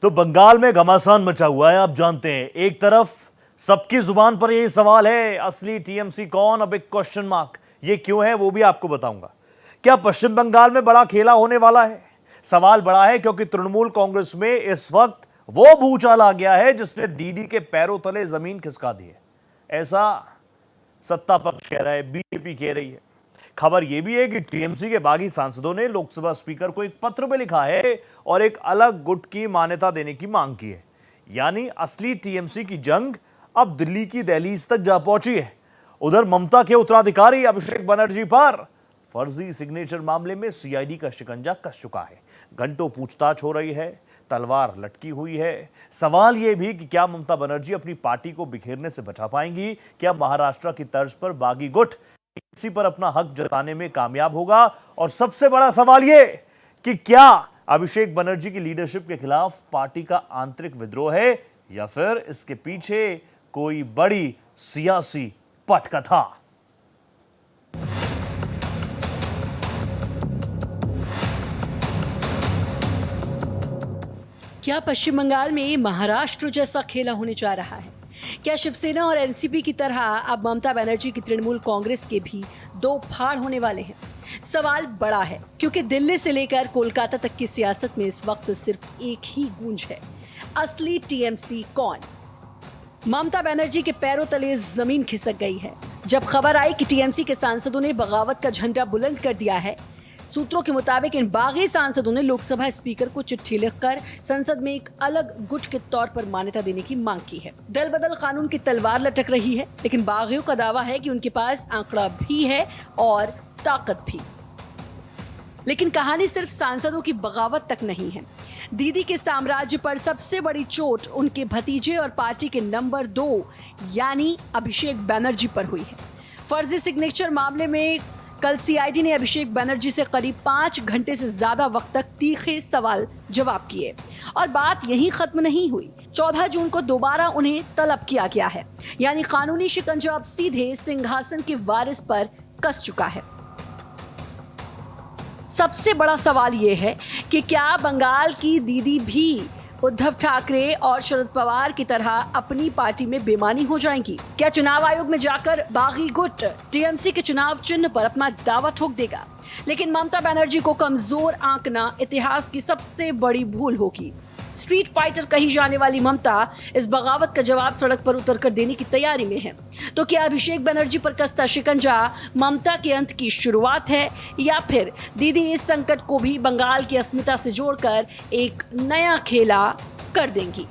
तो बंगाल में घमासान मचा हुआ है, आप जानते हैं। एक तरफ सबकी जुबान पर यही सवाल है, असली टीएमसी कौन, अब एक क्वेश्चन मार्क। ये क्यों है वो भी आपको बताऊंगा। क्या पश्चिम बंगाल में बड़ा खेला होने वाला है? सवाल बड़ा है क्योंकि तृणमूल कांग्रेस में इस वक्त वो भूचाल आ गया है जिसने दीदी के पैरों तले जमीन खिसका दी है। ऐसा सत्ता पक्ष कह रहा है, बीजेपी कह रही है। खबर यह भी है कि टीएमसी के बागी सांसदों ने लोकसभा स्पीकर को एक पत्र में लिखा है और एक अलग गुट की मान्यता देने की मांग की है। यानी असली टीएमसी की जंग अब दिल्ली की दहलीज तक जा पहुंची है। उधर ममता के उत्तराधिकारी अभिषेक बनर्जी पर फर्जी सिग्नेचर मामले में सीआईडी का शिकंजा कस चुका है। घंटों पूछताछ हो रही है, तलवार लटकी हुई है। सवाल यह भी कि क्या ममता बनर्जी अपनी पार्टी को बिखेरने से बचा पाएंगी? क्या महाराष्ट्र की तर्ज पर बागी गुट टीएमसी पर अपना हक जताने में कामयाब होगा? और सबसे बड़ा सवाल यह कि क्या अभिषेक बनर्जी की लीडरशिप के खिलाफ पार्टी का आंतरिक विद्रोह है या फिर इसके पीछे कोई बड़ी सियासी पटकथा? क्या पश्चिम बंगाल में महाराष्ट्र जैसा खेला होने जा रहा है? क्या शिवसेना और एनसीपी की तरह अब ममता बनर्जी की तृणमूल कांग्रेस के भी दो फाड़ होने वाले हैं? सवाल बड़ा है क्योंकि दिल्ली से लेकर कोलकाता तक की सियासत में इस वक्त सिर्फ एक ही गूंज है, असली टीएमसी कौन? ममता बनर्जी के पैरों तले जमीन खिसक गई है जब खबर आई कि टीएमसी के सांसदों ने बगावत का झंडा बुलंद कर दिया है। सूत्रों के मुताबिक इन बागी सांसदों ने लोकसभा स्पीकर को चिट्ठी लिखकर संसद में एक अलग गुट के तौर पर मान्यता देने की मांग की है। दल बदल कानून की तलवार लटक रही है, लेकिन बागियों का दावा है कि उनके पास आंकड़ा भी है और ताकत भी। लेकिन कहानी सिर्फ सांसदों की बगावत तक नहीं है। दीदी के साम्राज्य पर सबसे बड़ी चोट उनके भतीजे और पार्टी के नंबर 2 यानी अभिषेक बनर्जी पर हुई है। फर्जी सिग्नेचर मामले में कल सीआईडी ने अभिषेक बनर्जी से करीब 5 घंटे से ज्यादा वक्त तक तीखे सवाल जवाब किए और बात यहीं खत्म नहीं हुई। 14 जून को दोबारा उन्हें तलब किया गया है, यानी कानूनी शिकंजा अब सीधे सिंहासन के वारिस पर कस चुका है। सबसे बड़ा सवाल यह है कि क्या बंगाल की दीदी भी उद्धव ठाकरे और शरद पवार की तरह अपनी पार्टी में बेमानी हो जाएंगी? क्या चुनाव आयोग में जाकर बागी गुट टीएमसी के चुनाव चिन्ह पर अपना दावा ठोक देगा? लेकिन ममता बनर्जी को कमजोर आंकना इतिहास की सबसे बड़ी भूल होगी। स्ट्रीट फाइटर कही जाने वाली ममता इस बगावत का जवाब सड़क पर उतरकर देने की तैयारी में है। तो क्या अभिषेक बनर्जी पर कसता शिकंजा ममता के अंत की शुरुआत है या फिर दीदी इस संकट को भी बंगाल की अस्मिता से जोड़कर एक नया खेला कर देंगी?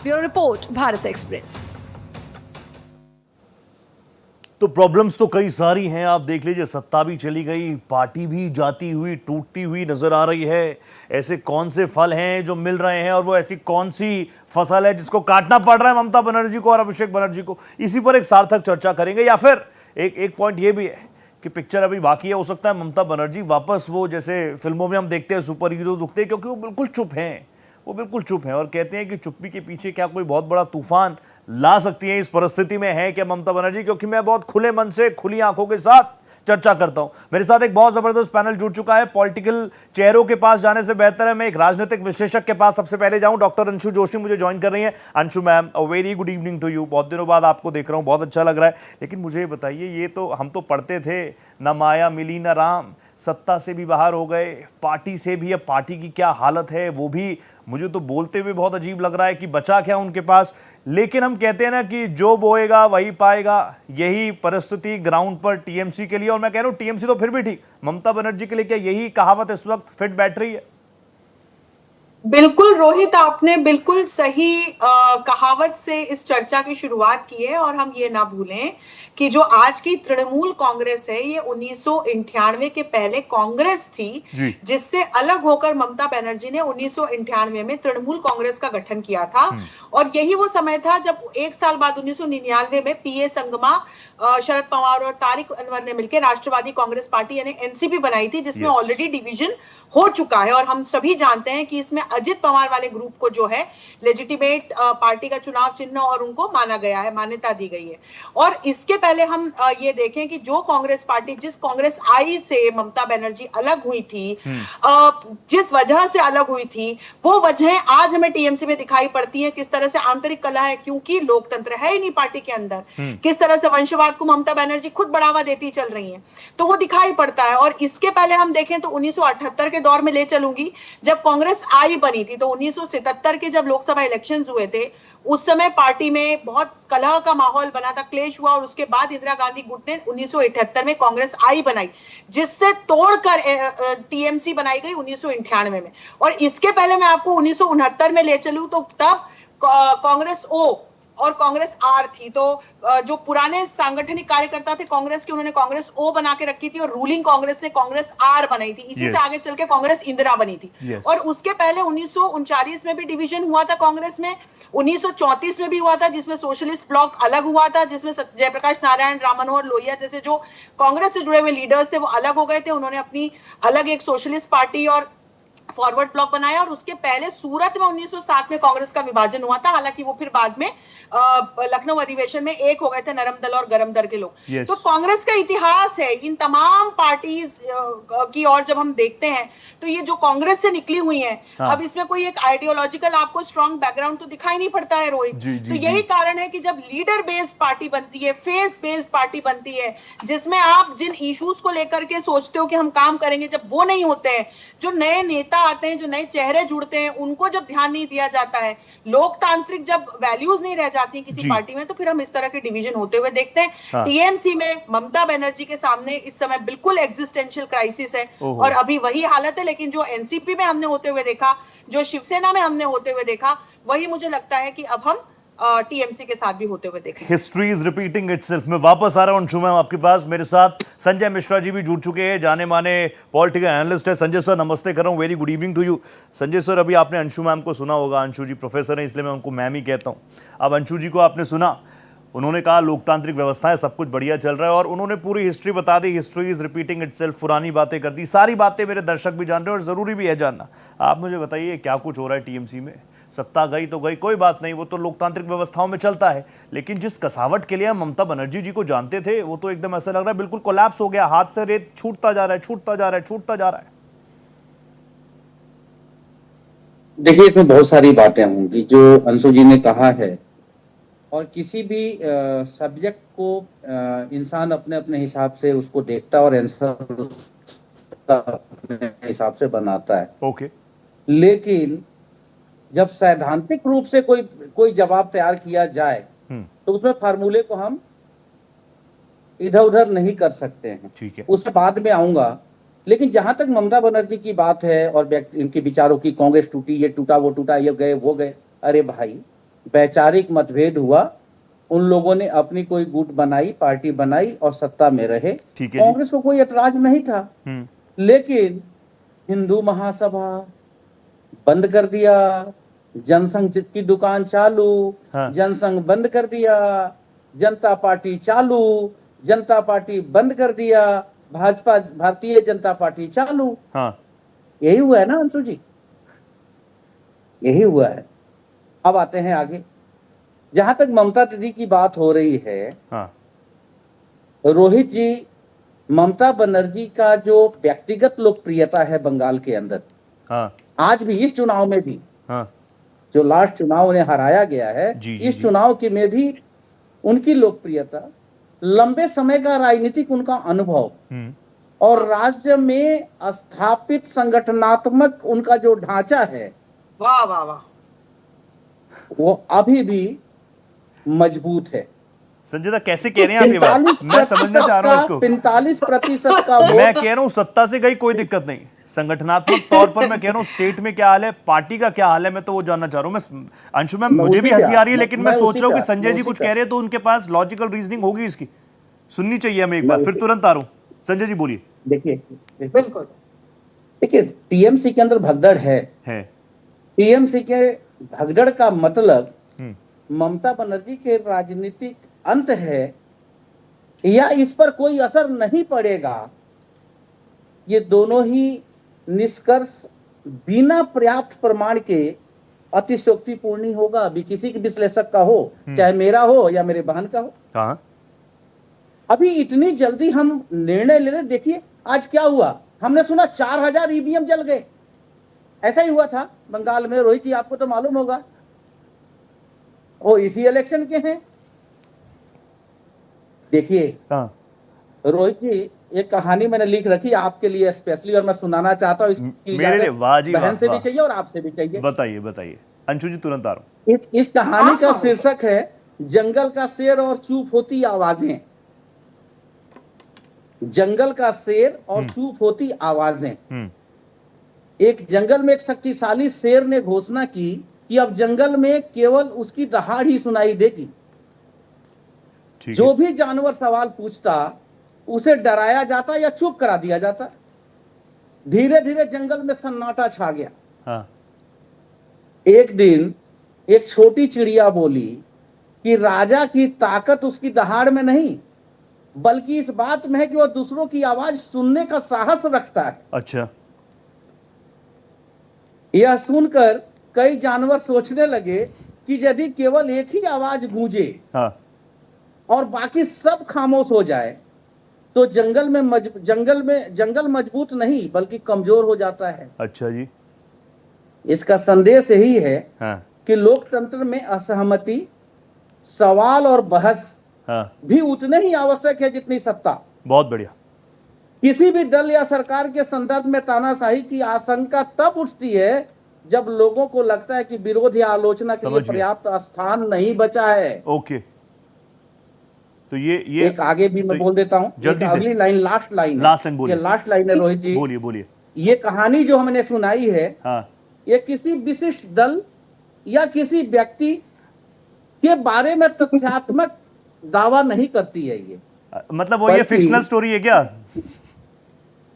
Bureau report, Bharat express. तो प्रॉब्लम्स तो कई सारी हैं, आप देख लीजिए। सत्ता भी चली गई, पार्टी भी जाती हुई टूटती हुई नजर आ रही है। ऐसे कौन से फल हैं जो मिल रहे हैं और वो ऐसी कौन सी फसल है जिसको काटना पड़ रहा है ममता बनर्जी को और अभिषेक बनर्जी को? इसी पर एक सार्थक चर्चा करेंगे। या फिर एक पॉइंट ये भी है कि पिक्चर अभी बाकी है, हो सकता है ममता बनर्जी वापस वो जैसे फिल्मों में हम देखते हैं सुपर हीरोज उगते हैं, क्योंकि वो बिल्कुल चुप हैं। वो बिल्कुल चुप हैं और कहते हैं कि चुप्पी के पीछे क्या कोई बहुत बड़ा तूफान ला सकती है। इस परिस्थिति में है क्या ममता बनर्जी? क्योंकि मैं बहुत खुले मन से खुली आंखों के साथ चर्चा करता हूं। मेरे साथ एक बहुत जबरदस्त पैनल जुड़ चुका है। पॉलिटिकल चेहरों के पास जाने से बेहतर है मैं एक राजनीतिक विशेषज्ञ के पास सबसे पहले जाऊं। डॉक्टर अंशु जोशी मुझे ज्वाइन कर रही हैं। Anshu ma'am, a very good evening to you. बहुत दिनों बाद आपको देख रहा हूं, बहुत अच्छा लग रहा है। लेकिन मुझे ये बताइए, ये तो हम तो पढ़ते थे, न माया मिली न राम, सत्ता से भी बाहर हो गए, पार्टी से भी। अब पार्टी की क्या हालत है वो भी मुझे तो बोलते हुए बहुत अजीब लग रहा है कि बचा क्या उनके पास। लेकिन हम कहते हैं ना कि जो बोएगा वही पाएगा, यही परिस्थिति ग्राउंड पर टीएमसी के लिए। और मैं कह रहा हूं टीएमसी तो फिर भी ठीक, ममता बनर्जी के लिए क्या यही कहावत इस वक्त फिट बैठ रही है? बिल्कुल रोहित, आपने बिल्कुल सही कहावत से इस चर्चा की शुरुआत की है। और हम ये ना भूलें कि जो आज की तृणमूल कांग्रेस है ये 1998 के पहले कांग्रेस थी, जिससे अलग होकर ममता बनर्जी ने 1998 में तृणमूल कांग्रेस का गठन किया था। और यही वो समय था जब एक साल बाद 1999 में पीए संगमा, शरद पवार और तारिक अनवर ने मिलकर राष्ट्रवादी कांग्रेस पार्टी यानी एनसीपी बनाई थी, जिसमें Yes. ऑलरेडी डिवीजन हो चुका है। और हम सभी जानते हैं कि इसमें अजित पवार वाले ग्रुप को जो है लेजिटिमेट पार्टी का चुनाव चिन्ह और उनको माना गया है, मान्यता दी गई है। और इसके पहले हम ये देखें कि जो कांग्रेस पार्टी, जिस कांग्रेस आई से ममता बनर्जी अलग हुई थी, जिस वजह से अलग हुई थी, वो वजह आज हमें टीएमसी में दिखाई पड़ती है। किस तरह से आंतरिक कलह है, क्योंकि लोकतंत्र है ही नहीं पार्टी के अंदर, किस तरह से वंशवाद को ममता बनर्जी खुद बढ़ावा देती चल रही है, तो वो दिखाई पड़ता है। और इसके पहले हम देखें तो 1978 के दौर में ले चलूंगी, जब कांग्रेस आई बनी थी, तो 1977 के जब लोकसभा इलेक्शंस हुए थे, उस समय पार्टी में बहुत कलह का माहौल बना था, क्लेश हुआ। और उसके बाद इंदिरा गांधी गुट ने 1978 में कांग्रेस आई बनाई, जिससे तोड़कर टीएमसी बनाई गई 1998 में। और इसके पहले मैं आपको 1969 में ले चलूं तो तब कांग्रेस ओ और कांग्रेस आर थी। तो जो पुराने सांगठनिक कार्यकर्ता थे कांग्रेस के, उन्होंने कांग्रेस ओ बना के रखी थी और रूलिंग कांग्रेस ने कांग्रेस आर बनाई थी। इसी से आगे चल के कांग्रेस इंदिरा बनी थी। और उसके पहले 1939 में भी डिवीजन हुआ था कांग्रेस में, 1934 में भी हुआ था, जिसमें सोशलिस्ट ब्लॉक अलग हुआ था, जिसमें जयप्रकाश नारायण, राम मनोहर लोहिया जैसे जो कांग्रेस से जुड़े हुए लीडर्स थे वो अलग हो गए थे। उन्होंने अपनी अलग एक सोशलिस्ट पार्टी और फॉरवर्ड ब्लॉक बनाया। और उसके पहले सूरत में 1907 में कांग्रेस का विभाजन हुआ था, हालांकि वो फिर बाद में लखनऊ अधिवेशन में एक हो गए थे नरम दल और गरम दल के लोग। तो कांग्रेस का इतिहास है इन तमाम पार्टीज की। और जब हम देखते हैं तो ये जो कांग्रेस से निकली हुई है, अब इसमें कोई एक आइडियोलॉजिकल आपको स्ट्रॉन्ग बैकग्राउंड तो दिखाई नहीं पड़ता है रोहित। तो यही कारण है कि जब लीडर बेस्ड पार्टी बनती है, फेस बेस्ड पार्टी बनती है, जिसमें आप जिन इश्यूज को लेकर के सोचते हो कि हम काम करेंगे, जब वो नहीं होते हैं, जो नए नेता आते हैं, जो नए चेहरे जुड़ते हैं, उनको जब ध्यान नहीं दिया जाता है, लोकतांत्रिक जब वैल्यूज नहीं रह जाती किसी पार्टी में, तो फिर हम इस तरह के डिवीजन होते हुए देखते हैं। टीएमसी में ममता बनर्जी के सामने इस समय बिल्कुल एग्जिस्टेंशियल क्राइसिस है और अभी वही हालत है। लेकिन जो एनसीपी में हमने होते हुए देखा, जो शिवसेना में हमने होते हुए देखा, वही मुझे लगता है कि अब हम टीएमसी के साथ भी होते हुए देखें। History is repeating itself. मैं वापस आ रहा हूं अंशु मैम आपके पास। मेरे साथ संजय मिश्रा जी भी जुड़ चुके हैं, जाने माने पॉलिटिकल एनालिस्ट है। संजय सर नमस्ते कर रहा हूं, very good evening to you. Sanjay sir, अभी आपने अंशु मैम को सुना होगा, अंशु जी प्रोफेसर हैं इसलिए मैं उनको मैम ही कहता हूं। अब अंशु जी को आपने सुना, उन्होंने कहा लोकतांत्रिक व्यवस्था है, सब कुछ बढ़िया चल रहा है, और उन्होंने पूरी हिस्ट्री बता दी। हिस्ट्री इज रिपीटिंग इटसेल्फ, पुरानी बातें कर दी। सारी बातें मेरे दर्शक भी जान रहे हैं और ज़रूरी भी है जानना। आप मुझे बताइए क्या कुछ हो रहा है टीएमसी में। सत्ता गई तो गई, कोई बात नहीं, वो तो लोकतांत्रिक व्यवस्थाओं में चलता है, लेकिन जिस कसावट के लिए हम ममता बनर्जी जी को जानते थे, वो तो एकदम ऐसा लग रहा है बिल्कुल कोलैप्स हो गया। हाथ से रेत छूटता जा रहा है, छूटता जा रहा है, छूटता जा रहा है। देखिए, इसमें बहुत सारी बातें होंगी जो अंशु जी ने कहा है, और किसी भी सब्जेक्ट को इंसान अपने अपने हिसाब से उसको देखता है और आंसर अपने हिसाब से बनाता है। ओके। लेकिन जब सैद्धांतिक रूप से कोई जवाब तैयार किया जाए तो उसमें फार्मूले को हम इधर उधर नहीं कर सकते हैं। ठीक है, उससे बाद में आऊंगा। लेकिन जहां तक ममता बनर्जी की बात है और इनके विचारों की, कांग्रेस टूटी, ये टूटा, वो टूटा, ये गए, वो गए, अरे भाई, वैचारिक मतभेद हुआ, उन लोगों ने अपनी कोई गुट बनाई, पार्टी बनाई और सत्ता में रहे। कांग्रेस को कोई एतराज नहीं था। लेकिन हिंदू महासभा बंद कर दिया, जनसंघ की दुकान चालू, जनसंघ बंद कर दिया, जनता पार्टी चालू, जनता पार्टी बंद कर दिया, भाजपा, भारतीय जनता पार्टी चालू। यही हुआ है ना अंशु जी, यही हुआ है। अब आते हैं आगे, जहां तक ममता दीदी की बात हो रही है, रोहित जी, ममता बनर्जी का जो व्यक्तिगत लोकप्रियता है बंगाल के अंदर, आज भी इस चुनाव में भी, जो लास्ट चुनाव उन्हें हराया गया है, इस चुनाव के में भी उनकी लोकप्रियता, लंबे समय का राजनीतिक उनका अनुभव और राज्य में स्थापित संगठनात्मक उनका जो ढांचा है, वाह वाह वाह, वो अभी भी मजबूत है। संजय दा, कैसे कह रहे हैं आप ये बात? मैं समझना चाह रहा हूं इसको। 45% का मैं कह रहा हूं सत्ता से गई कोई दिक्कत नहीं, संगठनात्मक तौर पर मैं कह रहा हूं स्टेट में क्या हाल है, पार्टी का क्या हाल है, मैं तो वो जानना चाह रहा हूं। मैं अंशु मैम, मुझे भी हंसी आ रही है, लेकिन मैं सोच रहा हूं कि संजय जी कुछ कह रहे हैं तो उनके पास लॉजिकल रीजनिंग होगी, इसकी सुननी चाहिए हमें एक बार। फिर तुरंत आ रहा हूं। संजय जी बोलिए। देखिए, बिल्कुल, देखिए, टीएमसी के अंदर भगदड़ है। टीएमसी के भगदड़ का मतलब ममता बनर्जी के राजनीतिक अंत है या इस पर कोई असर नहीं पड़ेगा, ये दोनों ही निष्कर्ष बिना पर्याप्त प्रमाण के अतिशयोक्तिपूर्ण ही होगा। अभी किसी के विश्लेषक का हो, चाहे मेरा हो या मेरे बहन का हो। हाँ, अभी इतनी जल्दी हम निर्णय ले रहे। देखिए आज क्या हुआ, हमने सुना 4000 ईवीएम जल गए, ऐसा ही हुआ था बंगाल में। रोहित जी आपको तो मालूम होगा, वो इसी इलेक्शन के हैं। देखिए हाँ, रोहित जी एक कहानी मैंने लिख रखी आपके लिए स्पेशली, और मैं सुनाना चाहता हूँ। इसकी मेरे लिए वाह जी बहन वाह, से भी वाह। चाहिए और आपसे भी चाहिए। बताइए बताइए अंशु जी, तुरंत आ रहा हूं। इस कहानी का शीर्षक है जंगल का शेर और चुप होती आवाजें। जंगल का शेर और चुप होती आवाजें। एक जंगल में एक शक्तिशाली शेर ने घोषणा की कि अब जंगल में केवल उसकी दहाड़ ही सुनाई देगी। जो भी जानवर सवाल पूछता उसे डराया जाता या चुप करा दिया जाता। धीरे धीरे जंगल में सन्नाटा छा गया। हाँ। एक दिन एक छोटी चिड़िया बोली कि राजा की ताकत उसकी दहाड़ में नहीं, बल्कि इस बात में है कि वह दूसरों की आवाज सुनने का साहस रखता है। अच्छा। यह सुनकर कई जानवर सोचने लगे कि यदि केवल एक ही आवाज गूंजे हाँ। और बाकी सब खामोश हो जाए तो जंगल मजबूत नहीं बल्कि कमजोर हो जाता है। अच्छा जी। इसका संदेश यही है हाँ। कि लोकतंत्र में असहमति, सवाल और बहस भी उतने ही आवश्यक है जितनी सत्ता। बहुत बढ़िया। किसी भी दल या सरकार के संदर्भ में तानाशाही की आशंका तब उठती है जब लोगों को लगता है कि विरोध या आलोचना के लिए पर्याप्त स्थान नहीं बचा है। ओके, तो ये एक आगे भी मैं बोल देता हूं, जल्दी से अगली लाइन लास्ट लाइन बोलिए। लास्ट लाइन है रोहित जी, बोलिए। ये कहानी जो हमने सुनाई है, हाँ। ये किसी विशिष्ट दल या किसी व्यक्ति के बारे में तथ्यात्मक दावा नहीं करती है। ये मतलब वो ये फिक्शनल स्टोरी है क्या?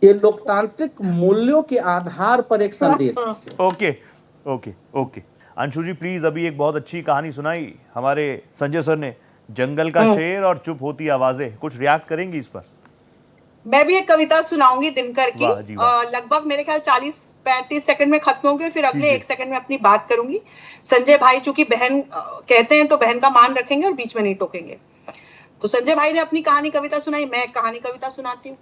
ये लोकतांत्रिक मूल्यों के आधार पर एक संदेश है। ओके। अंशु जी प्लीज, अभी एक बहुत अच्छी कहानी सुनाई हमारे संजय सर ने, जंगल का शेर और चुप होती आवाजें। कुछ रिएक्ट करेंगी इस पर? मैं भी एक कविता सुनाऊंगी दिनकर की। वाह जी वाह। लगभग मेरे ख्याल 40-35 सेकंड में खत्म होगी, फिर अगले 1 सेकंड में अपनी बात करूंगी। संजय भाई चूंकि बहन कहते हैं तो बहन का मान रखेंगे और बीच में नहीं टोकेंगे। तो संजय भाई ने अपनी कहानी कविता सुनाई, मैं कहानी कविता सुनाती हूँ।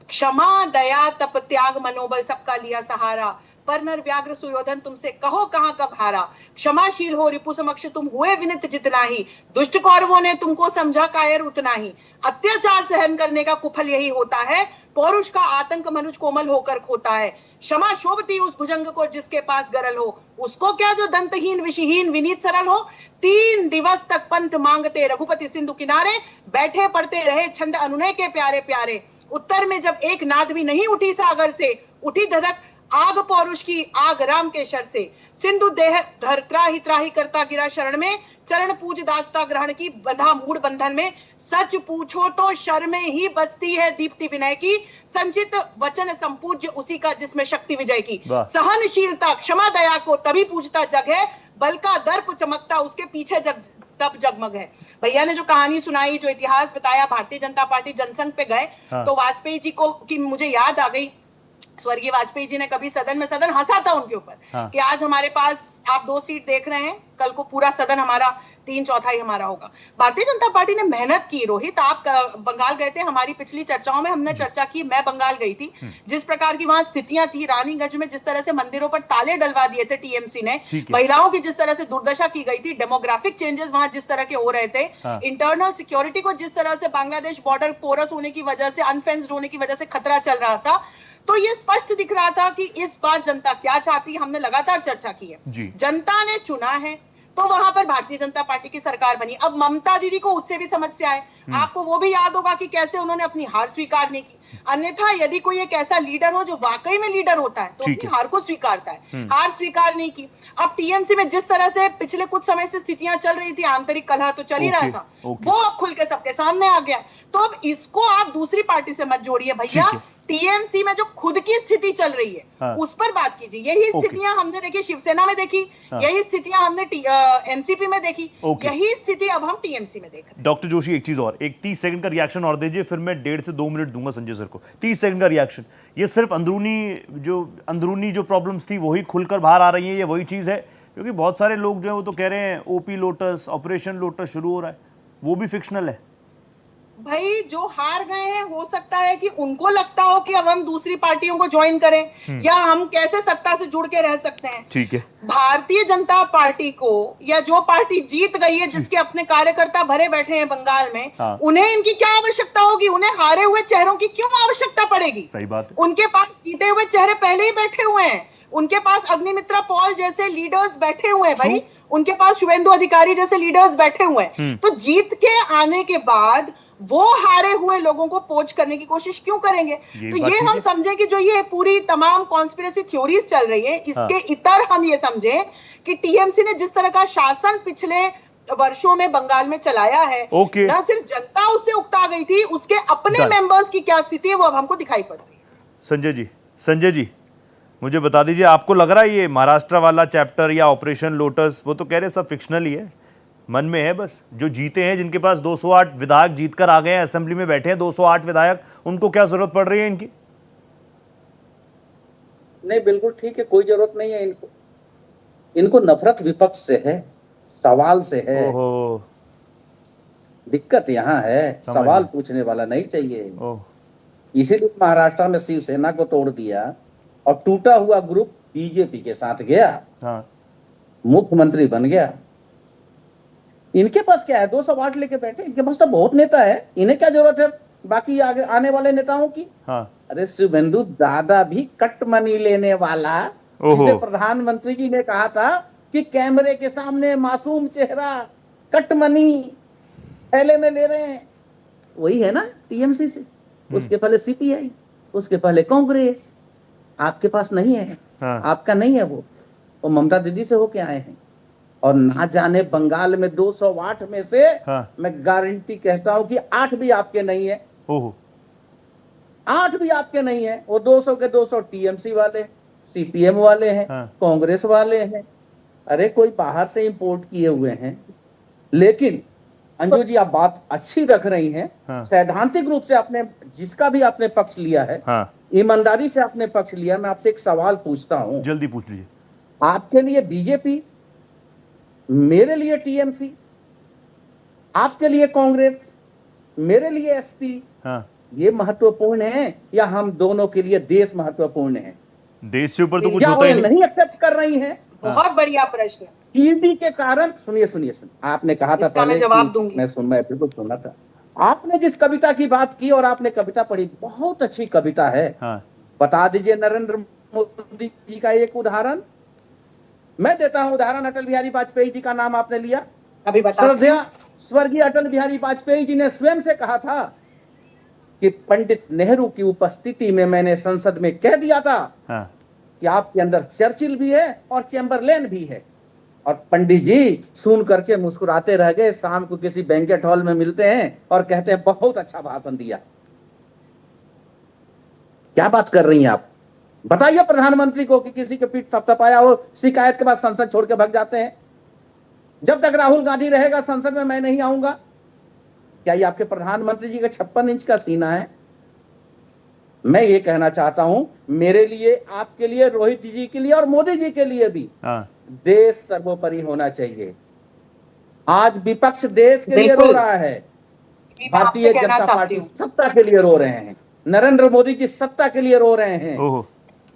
क्षमा, दया, तप, त्याग, मनोबल सबका लिया सहारा, पर नर व्याघ्र सुयोधन तुमसे कहो कहां कब हारा। क्षमाशील हो रिपु समक्ष तुम हुए विनित जितना ही, दुष्ट कौरवों ने तुमको समझा कायर उतना ही। अत्याचार सहन करने का कुफल यही होता है, पौरुष का आतंक मनुज कोमल होकर खोता है। क्षमा शोभती उस भुजंग को जिसके पास गरल हो, उसको क्या जो दंतहीन विषहीन विनीत सरल हो। 3 दिवस तक पंथ मांगते रघुपति सिंधु किनारे, बैठे पढ़ते रहे छंद अनुनय के प्यारे प्यारे। उत्तर में जब एक नाद भी नहीं उठी सागर से, उठी धधक आग पौरुष की, आग राम के शर से। सिंधु देह धर त्राही त्राही करता गिरा शरण में, चरण पूज दास्ता ग्रहण की, बंधा मूड बंधन में। सच पूछो तो शर में ही बसती है दीप्ति विनय की, संचित वचन संपूज्य उसी का जिसमें शक्ति विजय की। सहनशीलता क्षमा दया को तभी पूजता जग है, बल का दर्प चमकता उसके पीछे तब जगमग है। भैया ने जो कहानी सुनाई, जो इतिहास बताया, भारतीय जनता पार्टी जनसंघ पे गए तो वाजपेयी जी को की मुझे याद आ गई। स्वर्गीय वाजपेयी जी ने कभी सदन हंसा था उनके ऊपर कि आज हमारे पास आप 2 सीट देख रहे हैं, कल को पूरा सदन हमारा 3/4 हमारा होगा। भारतीय जनता पार्टी ने मेहनत की। रोहित, आप बंगाल गए थे, हमारी पिछली चर्चाओं में हमने चर्चा की, मैं बंगाल गई थी। जिस प्रकार की वहां स्थितियां थी, रानीगंज में जिस तरह से मंदिरों पर ताले डलवा दिए थे टीएमसी ने, महिलाओं की जिस तरह से दुर्दशा की गई थी, डेमोग्राफिक चेंजेस वहां जिस तरह के हो रहे थे, इंटरनल सिक्योरिटी को जिस तरह से बांग्लादेश बॉर्डर पोरस होने की वजह से, अनफेंस्ड होने की वजह से खतरा चल रहा था, तो ये स्पष्ट दिख रहा था कि इस बार जनता क्या चाहती है। हमने लगातार चर्चा की है, जनता ने चुना है तो वहां पर भारतीय जनता पार्टी की सरकार बनी। अब ममता दीदी को उससे भी समस्या है। आपको वो भी याद होगा कि कैसे उन्होंने अपनी हार स्वीकार नहीं की। अन्यथा यदि कोई एक ऐसा लीडर हो जो वाकई में लीडर होता है तो ठीक अपनी है। हार को स्वीकारता है, हार स्वीकार नहीं की। अब टीएमसी में जिस तरह से पिछले कुछ समय से स्थितियां चल रही थी, आंतरिक कलह तो चल ही रहा ओके, था, ओके। वो अब खुल के सबके सामने आ गया। तो अब इसको आप दूसरी पार्टी से मत जोड़िए भैया, ठीक है। टीएमसी में जो खुद की स्थिति चल रही है हाँ। उस पर बात कीजिए। यही ओके। स्थितियां हमने देखी शिवसेना में देखी, हाँ। यही स्थितियां हमने एनसीपी में देखी, ओके। यही स्थिति अब हम टीएमसी में देख रहे हैं। डॉक्टर जोशी एक चीज और, एक 30 सेकंड का रिएक्शन और दीजिए, फिर मैं 1.5 से 2 मिनट दूंगा संजय सर को। 30 सेकंड का रिएक्शन। ये सिर्फ अंदरूनी जो प्रॉब्लम्स थी वही खुलकर बाहर आ रही है, ये वही चीज है? क्योंकि बहुत सारे लोग जो है वो तो कह रहे हैं ओपी लोटस, ऑपरेशन लोटस शुरू हो रहा है, वो भी फिक्शनल है। भाई जो हार गए हैं हो सकता है कि उनको लगता हो कि अब हम दूसरी पार्टियों को ज्वाइन करें या हम कैसे सत्ता से जुड़ के रह सकते हैं। ठीक है। भारतीय जनता पार्टी को या जो पार्टी जीत गई है, जिसके अपने कार्यकर्ता भरे बैठे हैं बंगाल में, हाँ। उन्हें इनकी क्या आवश्यकता होगी? उन्हें हारे हुए चेहरों की क्यों आवश्यकता पड़ेगी? सही बात है। उनके पास जीते हुए चेहरे पहले ही बैठे हुए हैं, उनके पास अग्निमित्रा पॉल जैसे लीडर्स बैठे हुए हैं भाई, उनके पास शुभेंदु अधिकारी जैसे लीडर्स बैठे हुए हैं। तो जीत के आने के बाद वो हारे हुए लोगों को पोच करने की कोशिश क्यों करेंगे? तो बात ये ठीक हम है। समझें कि जो ये पूरी तमाम कॉन्स्पिरेसी थ्योरीज चल रही है, इसके इतर हम ये समझें कि टीएमसी ने जिस तरह का शासन पिछले वर्षों में बंगाल में चलाया है, ओके। न सिर्फ जनता उससे उकता गई थी, उसके अपने डन। मेंबर्स की क्या स्थिति है वो अब हमको दिखाई पड़ती है। संजय जी मुझे बता दीजिए, आपको लग रहा है ये महाराष्ट्र वाला चैप्टर या ऑपरेशन लोटस, वो तो कह रहे सब फिक्शनल ही है, मन में है बस? जो जीते हैं, जिनके पास 208 विधायक जीतकर आ गए हैं, असेंबली में बैठे हैं 208 विधायक, उनको क्या जरूरत पड़ रही है इनकी? नहीं, बिल्कुल ठीक है, कोई जरूरत नहीं है इनको। इनको नफरत विपक्ष से है, सवाल से है। ओहो, दिक्कत यहाँ है, समझ सवाल गया। पूछने वाला नहीं चाहिए। ओह, इसीलिए महाराष्ट्र में शिवसेना को तोड़ दिया और टूटा हुआ ग्रुप बीजेपी के साथ गया, हाँ। मुख्यमंत्री बन गया। इनके पास क्या है? 208 लेके बैठे, इनके पास तो बहुत नेता है, इन्हें क्या जरूरत है बाकी आगे आने वाले नेताओं की? हाँ। अरे शुभेंदु दादा भी कट मनी लेने वाला, ओहो। जिसे प्रधानमंत्री जी ने कहा था कि कैमरे के सामने मासूम चेहरा, कट मनी थैले में ले रहे हैं, वही है ना टीएमसी से। उसके पहले सीपीआई, उसके पहले कांग्रेस। आपके पास नहीं है। हाँ। आपका नहीं है वो ममता दीदी से होके आए हैं। और ना जाने बंगाल में 208 में से हाँ। मैं गारंटी कहता हूं कि 8 भी आपके नहीं है। ओहो, 8 भी आपके नहीं है। वो 200 के 200 टीएमसी वाले, सीपीएम वाले हैं, हाँ। कांग्रेस वाले हैं। अरे कोई बाहर से इंपोर्ट किए हुए हैं। लेकिन अंजू जी, आप बात अच्छी रख रही हैं। हाँ। सैद्धांतिक रूप से आपने जिसका भी आपने पक्ष लिया है, हाँ। ईमानदारी से आपने पक्ष लिया। मैं आपसे एक सवाल पूछता हूं, जल्दी पूछ लीजिए। आपके लिए बीजेपी, मेरे लिए टीएमसी, आपके लिए कांग्रेस, मेरे लिए एसपी, हाँ। ये महत्वपूर्ण है या हम दोनों के लिए देश महत्वपूर्ण है? देश से ऊपर तो कुछ क्या होता ही वो नहीं। नहीं एक्सेप्ट कर रही हैं? बहुत बढ़िया प्रश्न। ईडी के कारण, सुनिए, आपने कहा था इसका मैं पहले जवाब कि दूंगी। मैं बिल्कुल सुना था। आपने जिस कविता की बात की और आपने कविता पढ़ी, बहुत अच्छी कविता है। हाँ। बता दीजिए नरेंद्र मोदी जी का एक उदाहरण। मैं देता हूं उदाहरण, अटल बिहारी वाजपेयी जी का नाम आपने लिया। अभी बता श्रद्धेय स्वर्गीय अटल बिहारी वाजपेयी जी ने स्वयं से कहा था कि पंडित नेहरू की उपस्थिति में मैंने संसद में कह दिया था हाँ। कि आपके अंदर चर्चिल भी है और चैम्बरलेन भी है। और पंडित जी सुन करके मुस्कुराते रह गए। शाम को किसी बैंकेट हॉल में मिलते हैं और कहते हैं बहुत अच्छा भाषण दिया। क्या बात कर रही हैं आप? बताइए प्रधानमंत्री को कि किसी के पीठ थपथपाया हो, शिकायत के बाद संसद छोड़ के भाग जाते हैं। जब तक राहुल गांधी रहेगा संसद में मैं नहीं आऊंगा। क्या ये आपके प्रधानमंत्री जी का 56 इंच का सीना है? मैं ये कहना चाहता हूं, मेरे लिए, आपके लिए, रोहित जी के लिए और मोदी जी के लिए भी हाँ। देश सर्वोपरि होना चाहिए। आज विपक्ष देश के लिए रो रहा है, भारतीय जनता पार्टी सत्ता के लिए रो रहे हैं, नरेंद्र मोदी जी सत्ता के लिए रो रहे हैं। ओहो,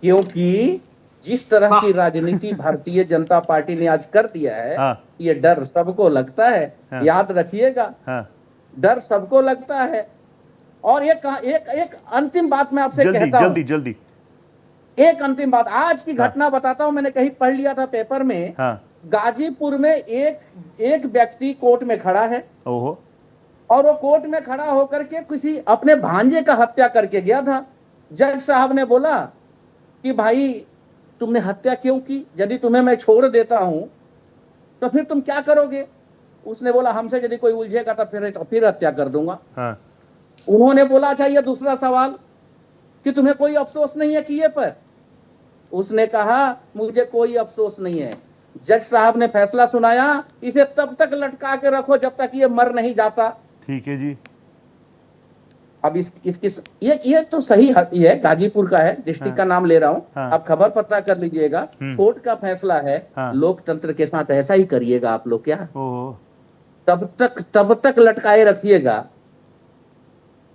क्योंकि जिस तरह की राजनीति भारतीय जनता पार्टी ने आज कर दिया है, हाँ। ये डर सबको लगता है। हाँ। याद रखिएगा, हाँ। डर सबको लगता है। और एक अंतिम बात मैं आपसे कहता हूं, जल्दी एक अंतिम बात, आज की घटना बताता हूं। मैंने कहीं पढ़ लिया था पेपर में। हाँ। गाजीपुर में एक व्यक्ति कोर्ट में खड़ा है। ओहो, और वो कोर्ट में खड़ा होकर के किसी अपने भांजे का हत्या करके गया था। जज साहब ने बोला कि भाई तुमने हत्या क्यों की, यदि तुम्हें मैं छोड़ देता हूं तो फिर तुम क्या करोगे? उसने बोला हमसे यदि कोई उलझेगा तो फिर हत्या कर दूंगा। हाँ। उन्होंने बोला अच्छा ये दूसरा सवाल कि तुम्हें कोई अफसोस नहीं है किए पर? उसने कहा मुझे कोई अफसोस नहीं है। जज साहब ने फैसला सुनाया, इसे तब तक लटका के रखो जब तक ये मर नहीं जाता। ठीक है जी। अब इसकी ये तो सही ये है, गाजीपुर का है, डिस्ट्रिक्ट हाँ। का नाम ले रहा हूं। हाँ। आप खबर पता कर लीजिएगा, कोर्ट का फैसला है। हाँ। लोकतंत्र के साथ ऐसा ही करिएगा आप लोग क्या? ओहो। तब तक लटकाए रखिएगा।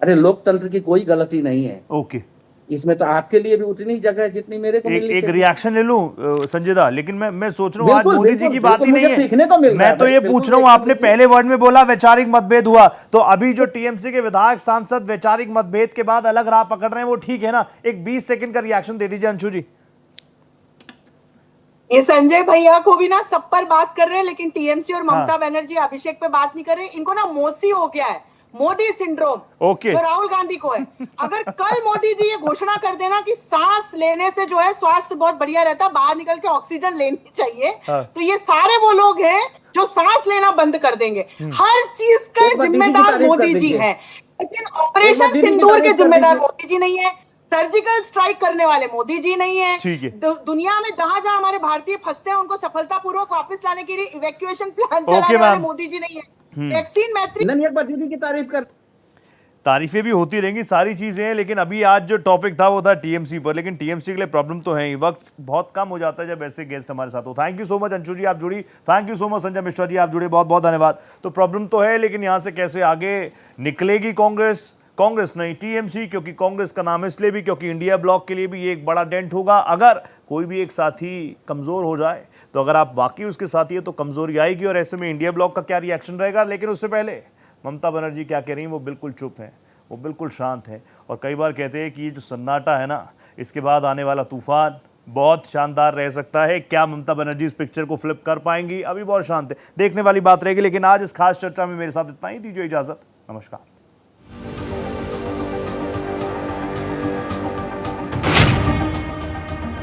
अरे लोकतंत्र की कोई गलती नहीं है, ओके, इसमें तो आपके लिए भी उतनी जगह है जितनी मेरे को मिलनी एक चाहिए। रिएक्शन ले लूं संजय दा, लेकिन मैं सोच रहा हूँ आज बिल्कुल, मोदी जी बिल्कुल, की बात ही बिल्कुल, नहीं मुझे सीखने को है। मिल रहा मैं है तो भाई, ये बिल्कुल पूछ रहा हूँ, देखिए आपने मुझे- पहले वर्ड में बोला वैचारिक मतभेद हुआ, तो अभी जो टीएमसी के विधायक सांसद वैचारिक मतभेद के बाद अलग राह पकड़ रहे हैं वो ठीक है ना? एक 20 सेकंड का रिएक्शन दे दीजिए अंशु जी। ये संजय भैया को भी ना सब पर बात कर रहे हैं, लेकिन टीएमसी और ममता हाँ। बनर्जी अभिषेक पे बात नहीं कर रहे। इनको ना मोसी हो गया है, मोदी सिंड्रोम, ओके। जो राहुल गांधी को है। अगर कल मोदी जी ये घोषणा कर देना कि सांस लेने से जो है स्वास्थ्य बहुत बढ़िया रहता, बाहर निकल के ऑक्सीजन लेनी चाहिए, हाँ। तो ये सारे वो लोग हैं जो सांस लेना बंद कर देंगे। हर चीज का एक बार दीदी की जिम्मेदार तारीफ कर मोदी जी दीजिए। हैं, लेकिन एक बार ऑपरेशन दीदी की सिंदूर के तारीफ कर जिम्मेदार दीजिए। मोदी जी नहीं है, सर्जिकल स्ट्राइक करने वाले मोदी जी नहीं है। ठीक है। दुनिया में जहां जहां हमारे भारतीय फंसते हैं उनको सफलतापूर्वक वापस लाने के लिए इवैक्यूएशन प्लान ओके चलाने वाले मैम। मोदी जी नहीं है। वैक्सीन मैत्री नहीं, एक बार दीदी की तारीफ कर। तारीफें भी होती रहेंगी, सारी चीजें हैं, लेकिन अभी आज जो टॉपिक था वो था टीएमसी पर। लेकिन टीएमसी के लिए प्रॉब्लम तो है ही, वक्त बहुत कम हो जाता है जब ऐसे गेस्ट हमारे साथ हो। Thank you so much Anshu ji, आप जुड़ी। Thank you so much Sanjay Mishra ji, आप जुड़े, बहुत बहुत धन्यवाद। तो प्रॉब्लम तो है, लेकिन यहाँ से कैसे आगे निकलेगी कांग्रेस? कांग्रेस नहीं, टीएमसी, क्योंकि कांग्रेस का नाम इसलिए भी क्योंकि इंडिया ब्लॉक के लिए भी ये एक बड़ा डेंट होगा। अगर कोई भी एक साथी कमजोर हो जाए तो अगर आप बाकी उसके साथी है तो कमजोरी आएगी, और ऐसे में इंडिया ब्लॉक का क्या रिएक्शन रहेगा। लेकिन उससे पहले ममता बनर्जी क्या कह रही हैं, वो बिल्कुल चुप हैं, वो बिल्कुल शांत है। और कई बार कहते हैं कि ये जो सन्नाटा है ना, इसके बाद आने वाला तूफान बहुत शानदार रह सकता है। क्या ममता बनर्जी इस पिक्चर को फ्लिप कर पाएंगी? अभी बहुत शांत है, देखने वाली बात रहेगी। लेकिन आज इस खास चर्चा में मेरे साथ इतना ही, दीजिए इजाजत, नमस्कार।